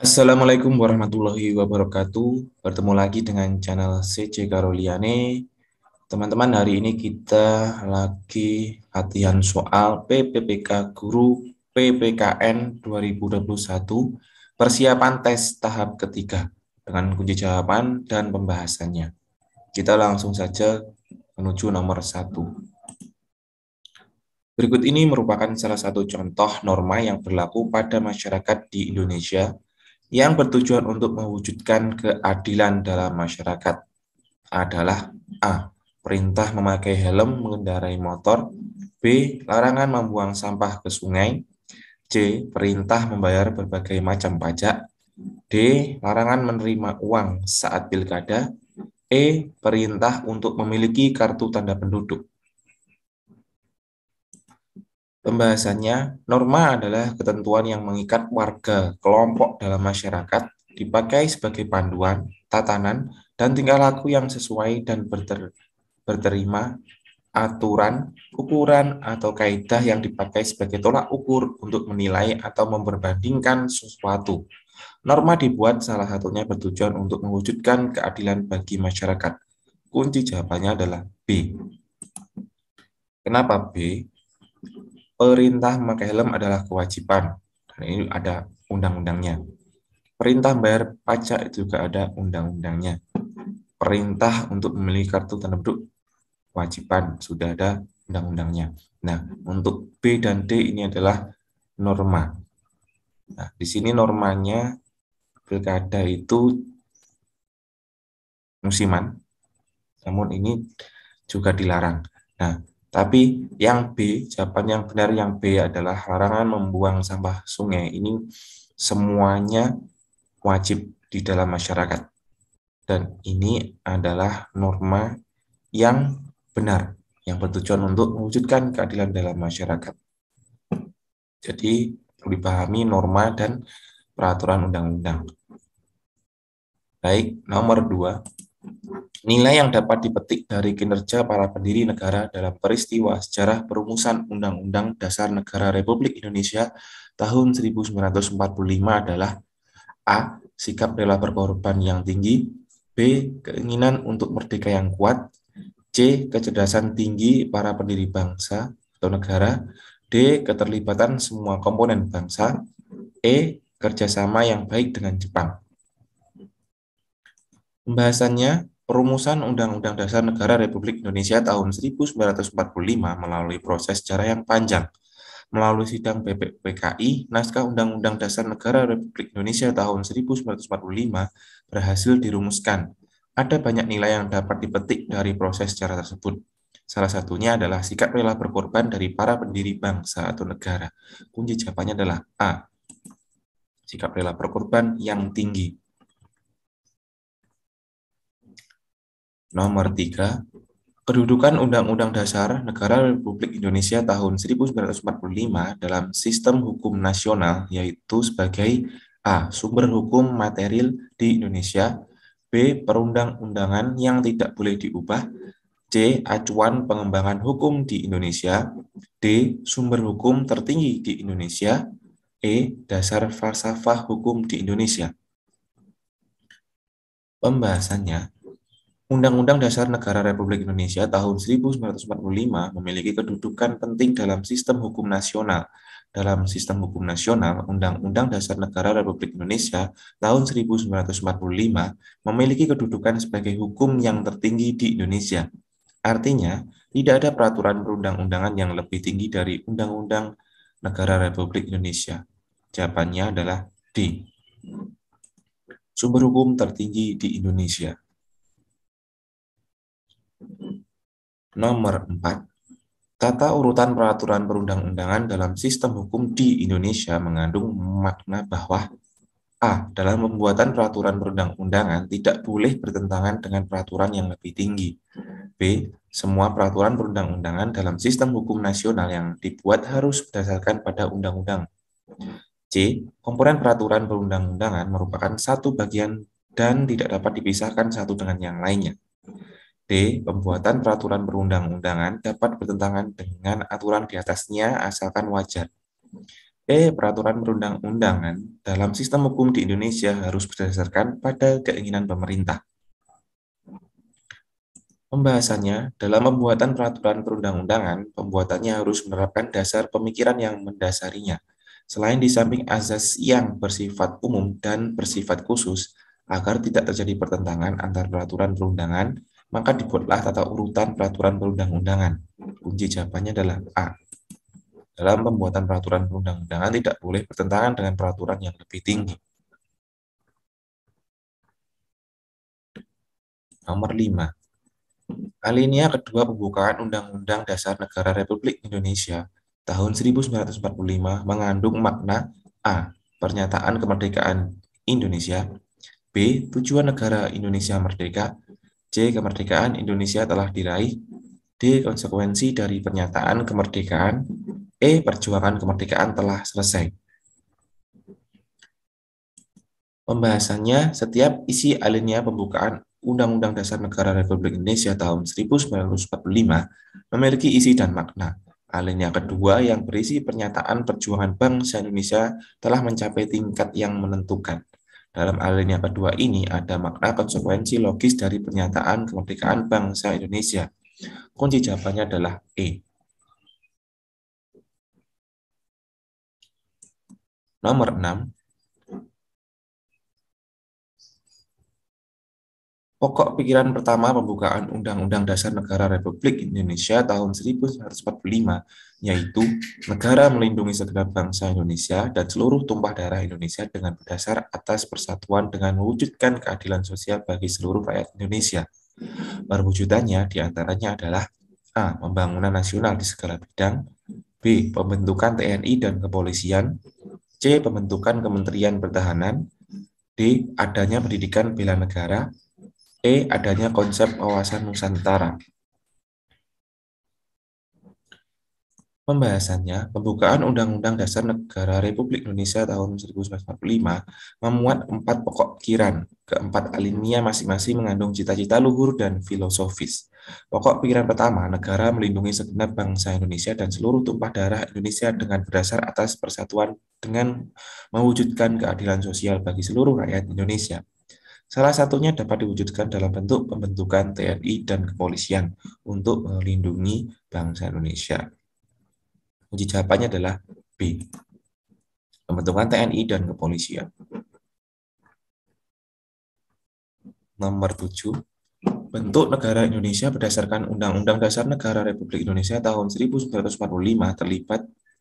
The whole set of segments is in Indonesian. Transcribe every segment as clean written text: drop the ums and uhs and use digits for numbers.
Assalamualaikum warahmatullahi wabarakatuh. Bertemu lagi dengan channel CC Karoliane. Teman-teman, hari ini kita lagi latihan soal PPPK Guru PPKN 2021 persiapan tes tahap ketiga dengan kunci jawaban dan pembahasannya. Kita langsung saja menuju nomor 1. Berikut ini merupakan salah satu contoh norma yang berlaku pada masyarakat di Indonesia yang bertujuan untuk mewujudkan keadilan dalam masyarakat adalah A. Perintah memakai helm mengendarai motor. B. Larangan membuang sampah ke sungai. C. Perintah membayar berbagai macam pajak. D. Larangan menerima uang saat pilkada. E. Perintah untuk memiliki kartu tanda penduduk. Pembahasannya, norma adalah ketentuan yang mengikat warga kelompok dalam masyarakat, dipakai sebagai panduan, tatanan, dan tingkah laku yang sesuai dan berterima aturan, ukuran, atau kaidah yang dipakai sebagai tolak ukur untuk menilai atau memperbandingkan sesuatu. Norma dibuat salah satunya bertujuan untuk mewujudkan keadilan bagi masyarakat. Kunci jawabannya adalah B. Kenapa B? Perintah memakai helm adalah kewajiban. Dan ini ada undang-undangnya. Perintah bayar pajak itu juga ada undang-undangnya. Perintah untuk memiliki kartu tanda penduduk kewajiban, sudah ada undang-undangnya. Nah, untuk B dan D ini adalah norma. Nah, di sini normanya pilkada itu musiman, namun ini juga dilarang. Nah, tapi yang B, jawaban yang benar yang B adalah larangan membuang sampah sungai. Ini semuanya wajib di dalam masyarakat. Dan ini adalah norma yang benar, yang bertujuan untuk mewujudkan keadilan dalam masyarakat. Jadi, perlu dipahami norma dan peraturan undang-undang. Baik, nomor 2. Nilai yang dapat dipetik dari kinerja para pendiri negara dalam peristiwa sejarah perumusan Undang-Undang Dasar Negara Republik Indonesia tahun 1945 adalah A. Sikap rela berkorban yang tinggi. B. Keinginan untuk merdeka yang kuat. C. Kecerdasan tinggi para pendiri bangsa atau negara. D. Keterlibatan semua komponen bangsa. E. Kerjasama yang baik dengan Jepang. Pembahasannya, perumusan Undang-Undang Dasar Negara Republik Indonesia tahun 1945 melalui proses sejarah yang panjang. Melalui sidang PPKI, naskah Undang-Undang Dasar Negara Republik Indonesia tahun 1945 berhasil dirumuskan. Ada banyak nilai yang dapat dipetik dari proses sejarah tersebut. Salah satunya adalah sikap rela berkorban dari para pendiri bangsa atau negara. Kunci jawabannya adalah A. Sikap rela berkorban yang tinggi. Nomor 3, kedudukan Undang-Undang Dasar Negara Republik Indonesia tahun 1945 dalam sistem hukum nasional yaitu sebagai A. Sumber hukum material di Indonesia. B. Perundang-undangan yang tidak boleh diubah. C. Acuan pengembangan hukum di Indonesia. D. Sumber hukum tertinggi di Indonesia. E. Dasar falsafah hukum di Indonesia. Pembahasannya, Undang-Undang Dasar Negara Republik Indonesia tahun 1945 memiliki kedudukan penting dalam sistem hukum nasional. Dalam sistem hukum nasional, Undang-Undang Dasar Negara Republik Indonesia tahun 1945 memiliki kedudukan sebagai hukum yang tertinggi di Indonesia. Artinya, tidak ada peraturan perundang-undangan yang lebih tinggi dari Undang-Undang Negara Republik Indonesia. Jawabannya adalah D. Sumber hukum tertinggi di Indonesia. Nomor 4. Tata urutan peraturan perundang-undangan dalam sistem hukum di Indonesia mengandung makna bahwa A. Dalam pembuatan peraturan perundang-undangan tidak boleh bertentangan dengan peraturan yang lebih tinggi. B. Semua peraturan perundang-undangan dalam sistem hukum nasional yang dibuat harus berdasarkan pada undang-undang. C. Komponen peraturan perundang-undangan merupakan satu bagian dan tidak dapat dipisahkan satu dengan yang lainnya. D. Pembuatan peraturan perundang-undangan dapat bertentangan dengan aturan di atasnya asalkan wajar. Peraturan perundang-undangan dalam sistem hukum di Indonesia harus berdasarkan pada keinginan pemerintah. Pembahasannya, dalam pembuatan peraturan perundang-undangan, pembuatannya harus menerapkan dasar pemikiran yang mendasarinya. Selain di samping azas yang bersifat umum dan bersifat khusus, agar tidak terjadi pertentangan antar peraturan perundangan, maka dibuatlah tata urutan peraturan perundang-undangan. Kunci jawabannya adalah A. Dalam pembuatan peraturan perundang-undangan tidak boleh bertentangan dengan peraturan yang lebih tinggi. Nomor 5. Alinea kedua pembukaan Undang-Undang Dasar Negara Republik Indonesia tahun 1945 mengandung makna A. Pernyataan kemerdekaan Indonesia, B. Tujuan negara Indonesia merdeka, C. Kemerdekaan Indonesia telah diraih, D. Konsekuensi dari pernyataan kemerdekaan, E. Perjuangan kemerdekaan telah selesai. Pembahasannya, setiap isi alinea pembukaan Undang-Undang Dasar Negara Republik Indonesia tahun 1945 memiliki isi dan makna. Alinea kedua yang berisi pernyataan perjuangan bangsa Indonesia telah mencapai tingkat yang menentukan. Dalam alinea kedua ini ada makna konsekuensi logis dari pernyataan kemerdekaan bangsa Indonesia. Kunci jawabannya adalah E. Nomor 6. Pokok pikiran pertama pembukaan Undang-Undang Dasar Negara Republik Indonesia tahun 1945, yaitu negara melindungi segenap bangsa Indonesia dan seluruh tumpah darah Indonesia dengan berdasar atas persatuan dengan mewujudkan keadilan sosial bagi seluruh rakyat Indonesia. Perwujudannya diantaranya adalah A. Pembangunan nasional di segala bidang, B. Pembentukan TNI dan kepolisian, C. Pembentukan Kementerian Pertahanan, D. Adanya pendidikan bela negara, E. Adanya konsep wawasan Nusantara. Pembahasannya, pembukaan Undang-Undang Dasar Negara Republik Indonesia tahun 1945 memuat 4 pokok pikiran. Keempat alinea masing-masing mengandung cita-cita luhur dan filosofis. Pokok pikiran pertama, negara melindungi segenap bangsa Indonesia dan seluruh tumpah darah Indonesia dengan berdasar atas persatuan dengan mewujudkan keadilan sosial bagi seluruh rakyat Indonesia. Salah satunya dapat diwujudkan dalam bentuk pembentukan TNI dan kepolisian untuk melindungi bangsa Indonesia. Kunci jawabannya adalah B. Pembentukan TNI dan kepolisian. Nomor 7. Bentuk negara Indonesia berdasarkan Undang-Undang Dasar Negara Republik Indonesia tahun 1945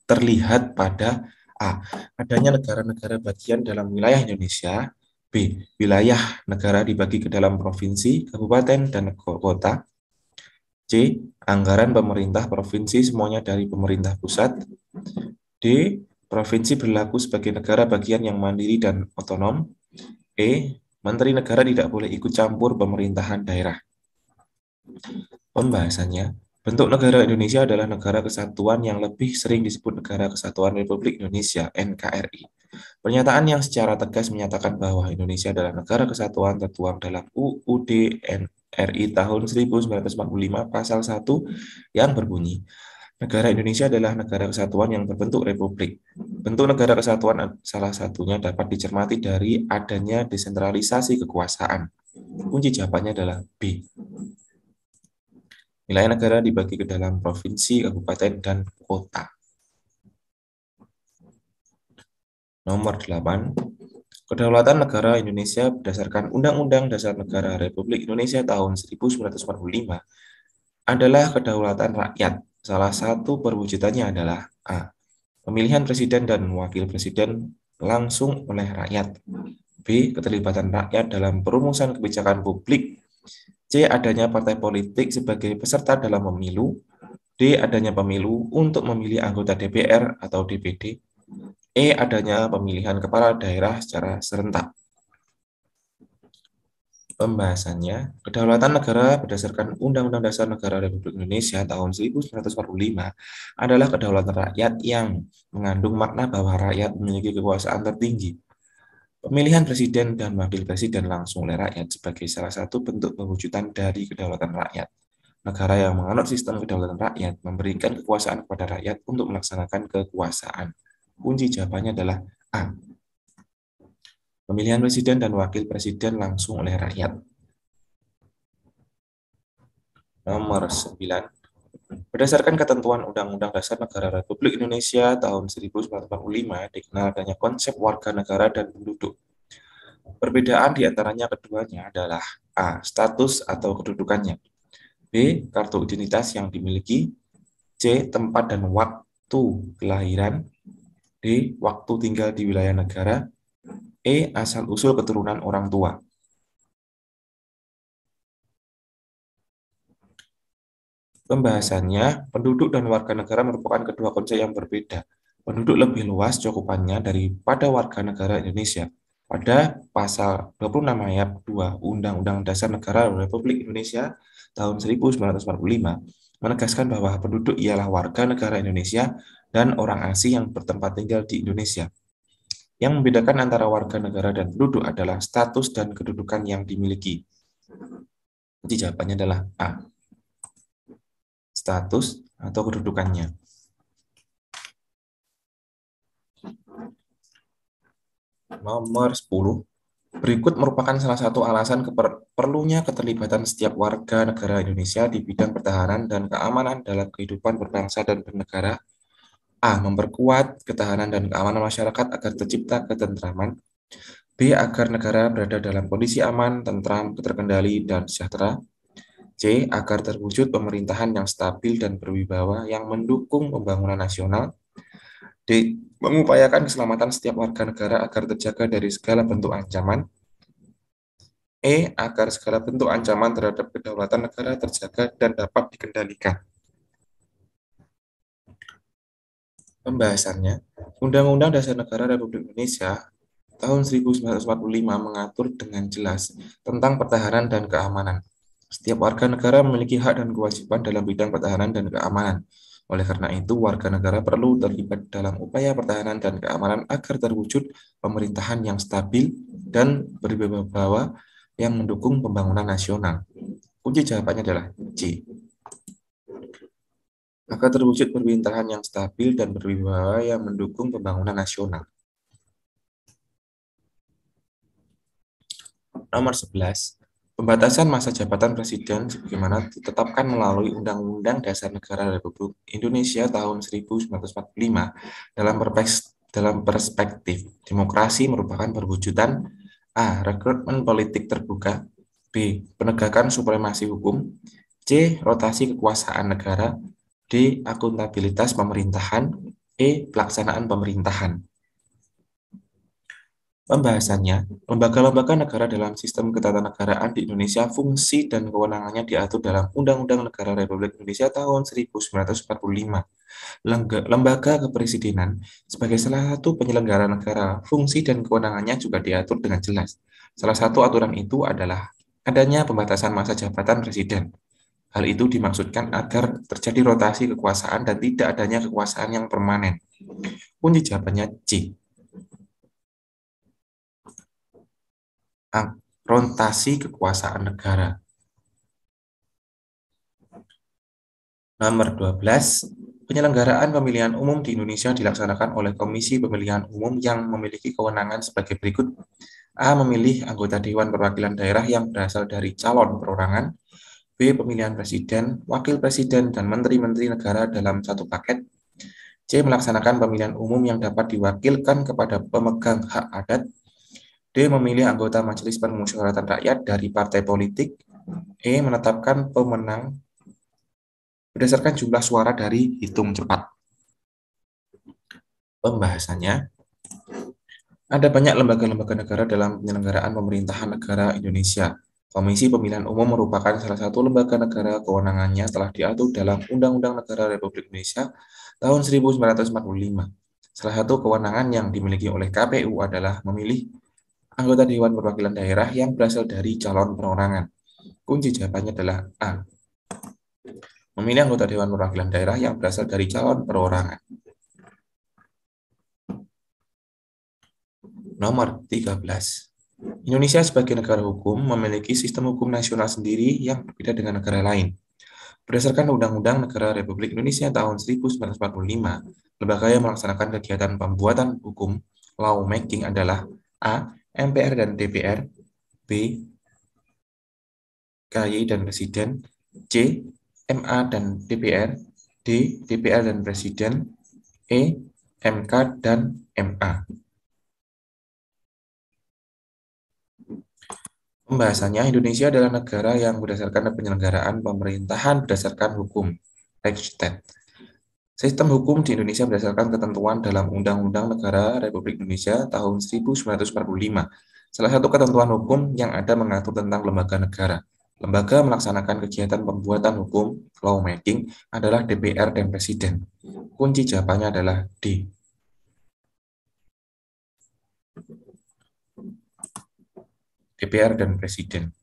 terlihat pada A. Adanya negara-negara bagian dalam wilayah Indonesia. B. Wilayah negara dibagi ke dalam provinsi, kabupaten, dan kota. C. Anggaran pemerintah provinsi semuanya dari pemerintah pusat. D. Provinsi berlaku sebagai negara bagian yang mandiri dan otonom. E. Menteri negara tidak boleh ikut campur pemerintahan daerah. Pembahasannya, bentuk negara Indonesia adalah negara kesatuan yang lebih sering disebut Negara Kesatuan Republik Indonesia (NKRI). Pernyataan yang secara tegas menyatakan bahwa Indonesia adalah negara kesatuan tertuang dalam UUD RI tahun 1945 pasal 1 yang berbunyi, negara Indonesia adalah negara kesatuan yang berbentuk republik. Bentuk negara kesatuan salah satunya dapat dicermati dari adanya desentralisasi kekuasaan. Kunci jawabannya adalah B. Wilayah negara dibagi ke dalam provinsi, kabupaten, dan kota. Nomor 8. Kedaulatan negara Indonesia berdasarkan Undang-Undang Dasar Negara Republik Indonesia tahun 1945 adalah kedaulatan rakyat. Salah satu perwujudannya adalah A. Pemilihan presiden dan wakil presiden langsung oleh rakyat. B. Keterlibatan rakyat dalam perumusan kebijakan publik. C. Adanya partai politik sebagai peserta dalam pemilu. D. Adanya pemilu untuk memilih anggota DPR atau DPD. E. Adanya pemilihan kepala daerah secara serentak. Pembahasannya, kedaulatan negara berdasarkan Undang-Undang Dasar Negara Republik Indonesia tahun 1945 adalah kedaulatan rakyat yang mengandung makna bahwa rakyat memiliki kekuasaan tertinggi. Pemilihan presiden dan wakil presiden langsung oleh rakyat sebagai salah satu bentuk pewujudan dari kedaulatan rakyat. Negara yang menganut sistem kedaulatan rakyat memberikan kekuasaan kepada rakyat untuk melaksanakan kekuasaan. Kunci jawabannya adalah A. Pemilihan presiden dan wakil presiden langsung oleh rakyat. Nomor 9. Berdasarkan ketentuan Undang-Undang Dasar Negara Republik Indonesia tahun 1945, dikenal adanya konsep warga negara dan penduduk. Perbedaan di antaranya keduanya adalah A. Status atau kedudukannya, B. Kartu identitas yang dimiliki, C. Tempat dan waktu kelahiran, D. Waktu tinggal di wilayah negara, E. Asal-usul keturunan orang tua. Pembahasannya, penduduk dan warga negara merupakan kedua konsep yang berbeda. Penduduk lebih luas cakupannya daripada warga negara Indonesia. Pada pasal 26 ayat 2 Undang-Undang Dasar Negara Republik Indonesia tahun 1945 menegaskan bahwa penduduk ialah warga negara Indonesia dan orang asing yang bertempat tinggal di Indonesia. Yang membedakan antara warga negara dan penduduk adalah status dan kedudukan yang dimiliki. Jadi jawabannya adalah A. Status atau kedudukannya. Nomor 10. Berikut merupakan salah satu alasan perlunya keterlibatan setiap warga negara Indonesia di bidang pertahanan dan keamanan dalam kehidupan berbangsa dan bernegara. A. Memperkuat ketahanan dan keamanan masyarakat agar tercipta ketentraman. B. Agar negara berada dalam kondisi aman, tentram, terkendali, dan sejahtera. C. Agar terwujud pemerintahan yang stabil dan berwibawa yang mendukung pembangunan nasional. D. Mengupayakan keselamatan setiap warga negara agar terjaga dari segala bentuk ancaman. E. Agar segala bentuk ancaman terhadap kedaulatan negara terjaga dan dapat dikendalikan. Pembahasannya, Undang-Undang Dasar Negara Republik Indonesia tahun 1945 mengatur dengan jelas tentang pertahanan dan keamanan. Setiap warga negara memiliki hak dan kewajiban dalam bidang pertahanan dan keamanan. Oleh karena itu, warga negara perlu terlibat dalam upaya pertahanan dan keamanan agar terwujud pemerintahan yang stabil dan berwibawa yang mendukung pembangunan nasional. Kunci jawabannya adalah C. Agar terwujud pemerintahan yang stabil dan berwibawa yang mendukung pembangunan nasional. Nomor 11. Pembatasan masa jabatan presiden sebagaimana ditetapkan melalui Undang-Undang Dasar Negara Republik Indonesia tahun 1945 dalam perspektif demokrasi merupakan perwujudan A. Rekrutmen politik terbuka, B. Penegakan supremasi hukum, C. Rotasi kekuasaan negara, D. Akuntabilitas pemerintahan, E. Pelaksanaan pemerintahan. Pembahasannya, lembaga-lembaga negara dalam sistem ketatanegaraan di Indonesia fungsi dan kewenangannya diatur dalam Undang-Undang Negara Republik Indonesia tahun 1945. Lembaga kepresidenan sebagai salah satu penyelenggara negara, fungsi dan kewenangannya juga diatur dengan jelas. Salah satu aturan itu adalah adanya pembatasan masa jabatan presiden. Hal itu dimaksudkan agar terjadi rotasi kekuasaan dan tidak adanya kekuasaan yang permanen. Kunci jawabannya C. Rotasi kekuasaan negara. Nomor 12. Penyelenggaraan pemilihan umum di Indonesia dilaksanakan oleh Komisi Pemilihan Umum yang memiliki kewenangan sebagai berikut. A. Memilih anggota Dewan Perwakilan Daerah yang berasal dari calon perorangan. B. Pemilihan presiden, wakil presiden, dan menteri-menteri negara dalam satu paket. C. Melaksanakan pemilihan umum yang dapat diwakilkan kepada pemegang hak adat. D. Memilih anggota Majelis Permusyawaratan Rakyat dari partai politik. E. Menetapkan pemenang berdasarkan jumlah suara dari hitung cepat. Pembahasannya, ada banyak lembaga-lembaga negara dalam penyelenggaraan pemerintahan negara Indonesia. Komisi Pemilihan Umum merupakan salah satu lembaga negara, kewenangannya telah diatur dalam Undang-Undang Negara Republik Indonesia tahun 1945. Salah satu kewenangan yang dimiliki oleh KPU adalah memilih anggota Dewan Perwakilan Daerah yang berasal dari calon perorangan. Kunci jawabannya adalah A. Memilih anggota Dewan Perwakilan Daerah yang berasal dari calon perorangan. Nomor 13. Indonesia sebagai negara hukum memiliki sistem hukum nasional sendiri yang berbeda dengan negara lain. Berdasarkan Undang-Undang Negara Republik Indonesia tahun 1945, Lembaga yang melaksanakan kegiatan pembuatan hukum lawmaking adalah A. MPR dan DPR, B. KY dan Presiden, C. MA dan DPR, D. DPR dan Presiden, E. MK dan MA. Pembahasannya, Indonesia adalah negara yang berdasarkan penyelenggaraan pemerintahan berdasarkan hukum, Rechtsstaat. Sistem hukum di Indonesia berdasarkan ketentuan dalam Undang-Undang Negara Republik Indonesia tahun 1945. Salah satu ketentuan hukum yang ada mengatur tentang lembaga negara. Lembaga melaksanakan kegiatan pembuatan hukum, lawmaking, adalah DPR dan Presiden. Kunci jawabannya adalah D. DPR dan Presiden.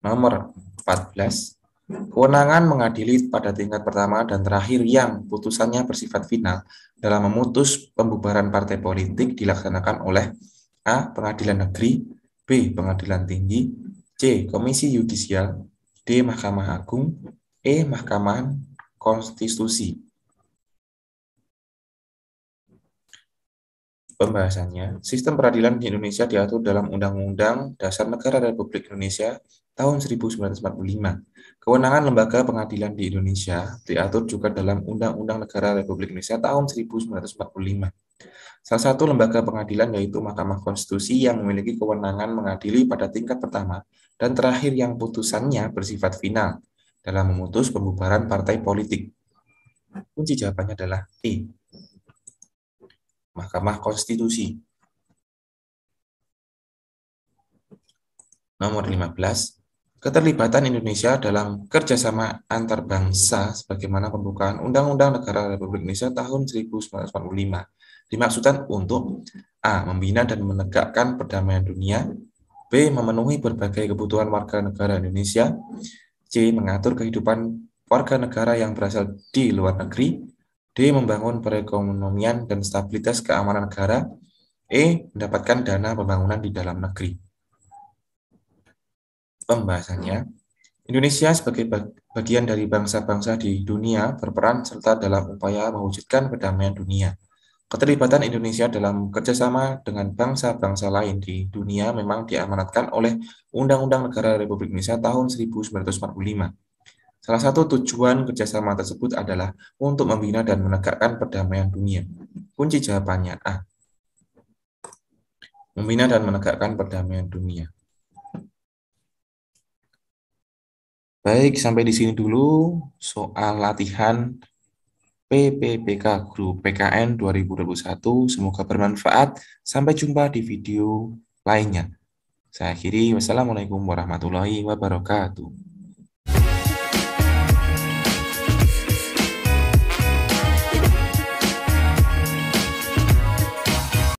Nomor 14. Kewenangan mengadili pada tingkat pertama dan terakhir yang putusannya bersifat final dalam memutus pembubaran partai politik dilaksanakan oleh A. Pengadilan Negeri, B. Pengadilan Tinggi, C. Komisi Yudisial, D. Mahkamah Agung, E. Mahkamah Konstitusi. Pembahasannya, sistem peradilan di Indonesia diatur dalam Undang-Undang Dasar Negara Republik Indonesia tahun 1945. Kewenangan lembaga pengadilan di Indonesia diatur juga dalam Undang-Undang Negara Republik Indonesia tahun 1945. Salah satu lembaga pengadilan yaitu Mahkamah Konstitusi yang memiliki kewenangan mengadili pada tingkat pertama dan terakhir yang putusannya bersifat final dalam memutus pembubaran partai politik. Kunci jawabannya adalah E. Mahkamah Konstitusi. Nomor 15. Keterlibatan Indonesia dalam kerjasama antar bangsa sebagaimana pembukaan Undang-Undang Negara Republik Indonesia tahun 1945 dimaksudkan untuk A. Membina dan menegakkan perdamaian dunia, B. Memenuhi berbagai kebutuhan warga negara Indonesia, C. Mengatur kehidupan warga negara yang berasal di luar negeri, D. Membangun perekonomian dan stabilitas keamanan negara, E. Mendapatkan dana pembangunan di dalam negeri. Pembahasannya, Indonesia sebagai bagian dari bangsa-bangsa di dunia berperan serta dalam upaya mewujudkan perdamaian dunia. Keterlibatan Indonesia dalam kerjasama dengan bangsa-bangsa lain di dunia memang diamanatkan oleh Undang-Undang Negara Republik Indonesia tahun 1945. Salah satu tujuan kerjasama tersebut adalah untuk membina dan menegakkan perdamaian dunia. Kunci jawabannya A. Membina dan menegakkan perdamaian dunia. Baik, sampai di sini dulu soal latihan PPPK Guru PKN 2021. Semoga bermanfaat. Sampai jumpa di video lainnya. Saya akhiri. Wassalamualaikum warahmatullahi wabarakatuh.